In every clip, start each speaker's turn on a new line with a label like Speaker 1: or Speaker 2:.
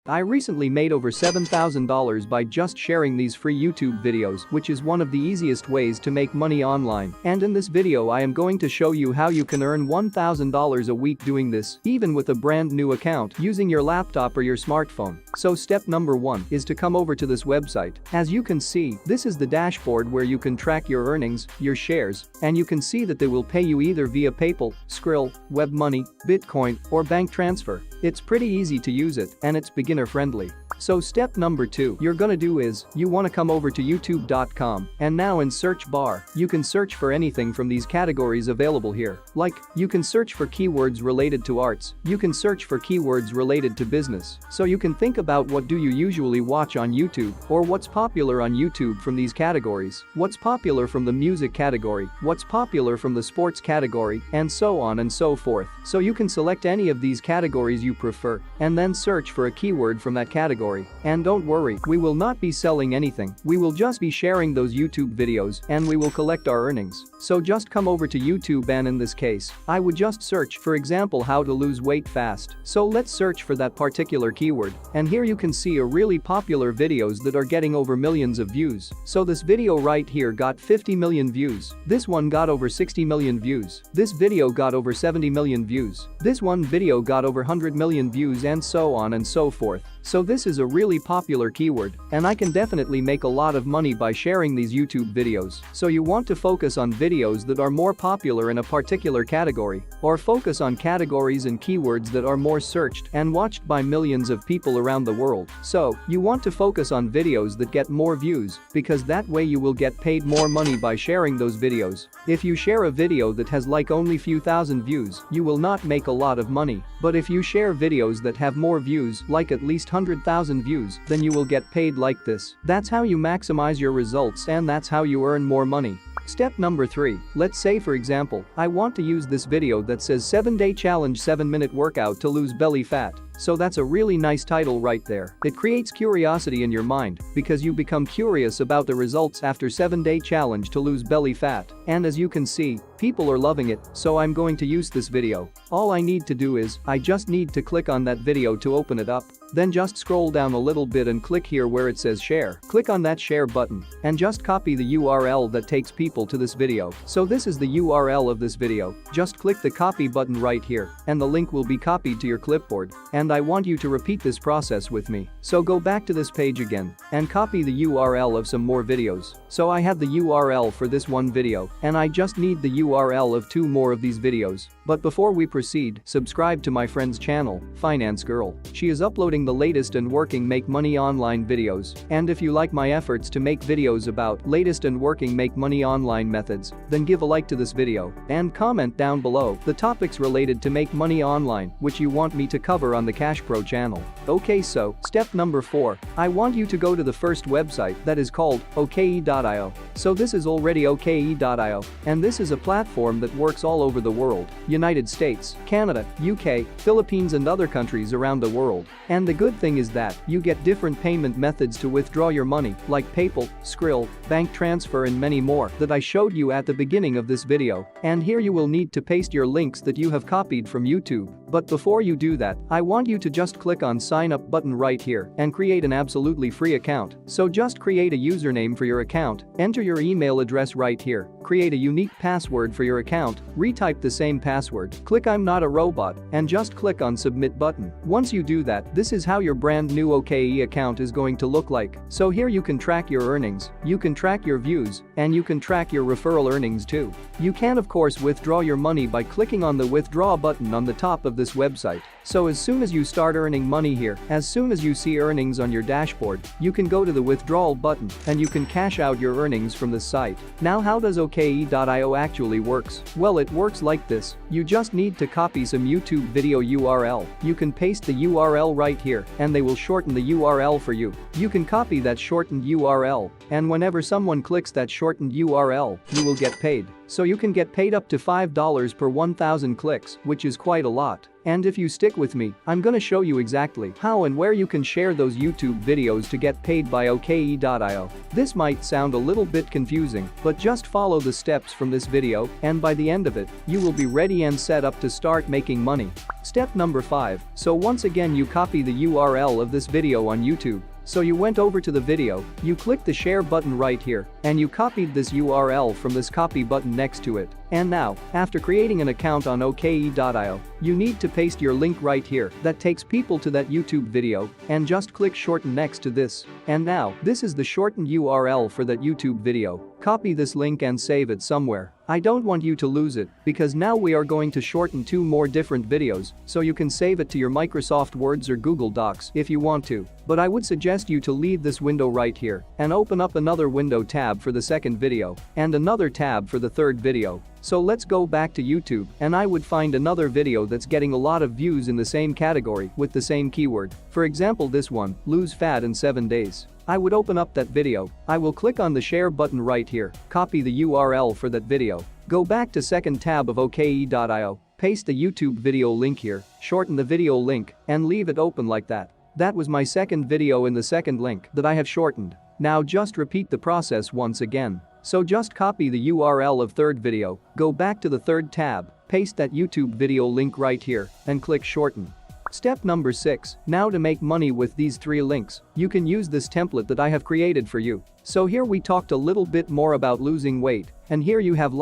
Speaker 1: I recently made over $7,000 by just sharing these free YouTube videos, which is one of the easiest ways to make money online. And in this video I am going to show you how you can earn $1,000 a week doing this, even with a brand new account using your laptop or your smartphone. So step number 1 is to come over to this website. As you can see, this is the dashboard where you can track your earnings, your shares, and you can see that they will pay you either via PayPal, Skrill, WebMoney, Bitcoin, or bank transfer. It's pretty easy to use it and it's beginner friendly. So step number 2 you're gonna do is, you wanna come over to youtube.com and now in search bar, you can search for anything from these categories available here. Like, you can search for keywords related to arts, you can search for keywords related to business. So you can think about what do you usually watch on YouTube or what's popular on YouTube from these categories, what's popular from the music category, what's popular from the sports category, and so on and so forth. So you can select any of these categories you prefer and then search for a keyword from that category. And don't worry, we will not be selling anything, we will just be sharing those YouTube videos and we will collect our earnings. So just come over to YouTube and in this case, I would just search for example how to lose weight fast. So let's search for that particular keyword and here you can see a really popular videos that are getting over millions of views. So this video right here got 50 million views, this one got over 60 million views, this video got over 70 million views, this one video got over 100 million views and so on and so forth. So this is a really popular keyword and I can definitely make a lot of money by sharing these YouTube videos. So you want to focus on videos that are more popular in a particular category or focus on categories and keywords that are more searched and watched by millions of people around the world. So you want to focus on videos that get more views because that way you will get paid more money by sharing those videos. If you share a video that has like only few thousand views, you will not make a lot of money. But if you share videos that have more views, like at least 100,000 views, then you will get paid like this. That's how you maximize your results and that's how you earn more money. Step number 3. Let's say for example, I want to use this video that says 7-day challenge 7-minute workout to lose belly fat. So that's a really nice title right there. It creates curiosity in your mind because you become curious about the results after 7-day challenge to lose belly fat. And as you can see, people are loving it, so I'm going to use this video. All I need to do is, I just need to click on that video to open it up. Then just scroll down a little bit and click here where it says share. Click on that share button and just copy the URL that takes people to this video. So this is the URL of this video. Just click the copy button right here and the link will be copied to your clipboard. And I want you to repeat this process with me. So go back to this page again and copy the URL of some more videos. So I have the URL for this one video and I just need the URL of 2 more of these videos. But before we proceed, subscribe to my friend's channel, Finance Girl. She is uploading the latest and working make money online videos. And if you like my efforts to make videos about latest and working make money online methods, then give a like to this video and comment down below the topics related to make money online which you want me to cover on the Cash Pro channel. Okay, so step number 4. I want you to go to the first website that is called OKE.io. So this is already OKE.io and this is a platform that works all over the world. United States, Canada, UK, Philippines and other countries around the world. And the good thing is that you get different payment methods to withdraw your money like PayPal, Skrill, bank transfer and many more that I showed you at the beginning of this video. And here you will need to paste your links that you have copied from YouTube. But before you do that, I want you to just click on sign up button right here and create an absolutely free account. So just create a username for your account, enter your email address right here, create a unique password for your account, retype the same password, click I'm not a robot, and just click on submit button. Once you do that, this is how your brand new OKE account is going to look like. So here you can track your earnings, you can track your views, and you can track your referral earnings too. You can of course withdraw your money by clicking on the withdraw button on the top of this website. So as soon as you start earning money here, as soon as you see earnings on your dashboard, you can go to the withdrawal button and you can cash out your earnings from the site. Now how does OKE.io actually works? Well, it works like this. You just need to copy some YouTube video URL. You can paste the URL right here and they will shorten the URL for you. You can copy that shortened URL and whenever someone clicks that shortened URL, you will get paid. So you can get paid up to $5 per 1,000 clicks, which is quite a lot. And if you stick with me, I'm gonna show you exactly how and where you can share those YouTube videos to get paid by OKE.io. This might sound a little bit confusing, but just follow the steps from this video, and by the end of it, you will be ready and set up to start making money. Step number 5. So once again you copy the URL of this video on YouTube. So you went over to the video, you click the share button right here, and you copied this URL from this copy button next to it. And now, after creating an account on OKE.io, you need to paste your link right here that takes people to that YouTube video, and just click shorten next to this. And now, this is the shortened URL for that YouTube video. Copy this link and save it somewhere. I don't want you to lose it, because now we are going to shorten 2 more different videos, so you can save it to your Microsoft Words or Google Docs if you want to. But I would suggest you to leave this window right here and open up another window tab for the second video and another tab for the third video. So let's go back to YouTube, and I would find another video that's getting a lot of views in the same category with the same keyword. For example, this one, lose fat in 7 days. I would open up that video, I will click on the share button right here, copy the URL for that video, go back to second tab of OKE.io, paste the YouTube video link here, shorten the video link, and leave it open like that. That was my second video in the second link that I have shortened. Now just repeat the process once again. So just copy the URL of third video, go back to the third tab, paste that YouTube video link right here, and click shorten. Step number 6. Now to make money with these 3 links, you can use this template that I have created for you. So here we talked a little bit more about losing weight, and here you have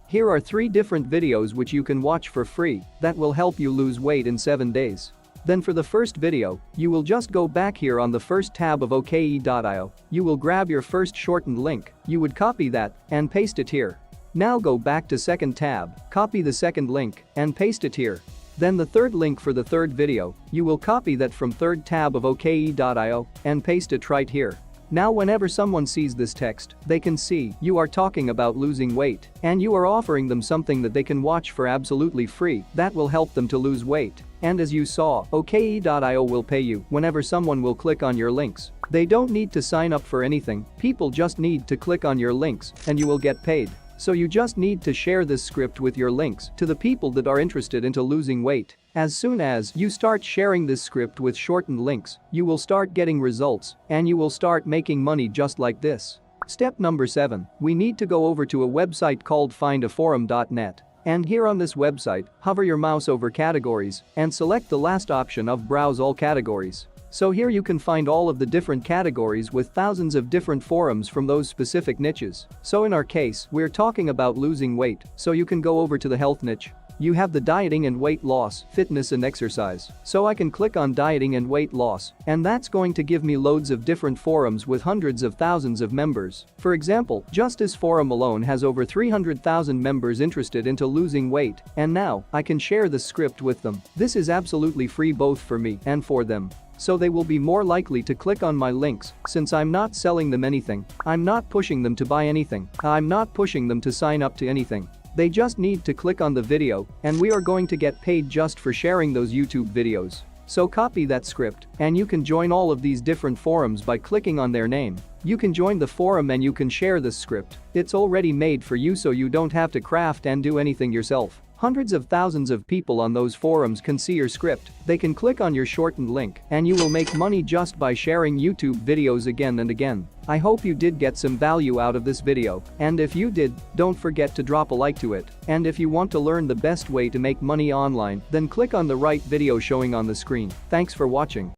Speaker 1: here are 3 different videos which you can watch for free that will help you lose weight in 7 days. Then for the first video, you will just go back here on the first tab of OKE.io, you will grab your first shortened link, you would copy that and paste it here. Now go back to second tab, copy the second link and paste it here. Then the third link for the third video, you will copy that from third tab of OKE.io and paste it right here. Now whenever someone sees this text, they can see you are talking about losing weight, and you are offering them something that they can watch for absolutely free that will help them to lose weight. And as you saw, OKE.io will pay you whenever someone will click on your links. They don't need to sign up for anything, people just need to click on your links and you will get paid. So you just need to share this script with your links to the people that are interested into losing weight. As soon as you start sharing this script with shortened links, you will start getting results and you will start making money just like this. Step number 7. We need to go over to a website called findaforum.net. And here on this website, hover your mouse over categories and select the last option of browse all categories. So here you can find all of the different categories with thousands of different forums from those specific niches. So in our case, we're talking about losing weight, so you can go over to the health niche. You have the dieting and weight loss, fitness and exercise. So I can click on dieting and weight loss, and that's going to give me loads of different forums with hundreds of thousands of members. For example, just this forum alone has over 300,000 members interested into losing weight, and now I can share the script with them. This is absolutely free both for me and for them. So they will be more likely to click on my links since I'm not selling them anything. I'm not pushing them to buy anything. I'm not pushing them to sign up to anything. They just need to click on the video and we are going to get paid just for sharing those YouTube videos. So copy that script and you can join all of these different forums by clicking on their name. You can join the forum and you can share this script. It's already made for you so you don't have to craft and do anything yourself. Hundreds of thousands of people on those forums can see your script, they can click on your shortened link, and you will make money just by sharing YouTube videos again and again. I hope you did get some value out of this video, and if you did, don't forget to drop a like to it. And if you want to learn the best way to make money online, then click on the right video showing on the screen. Thanks for watching.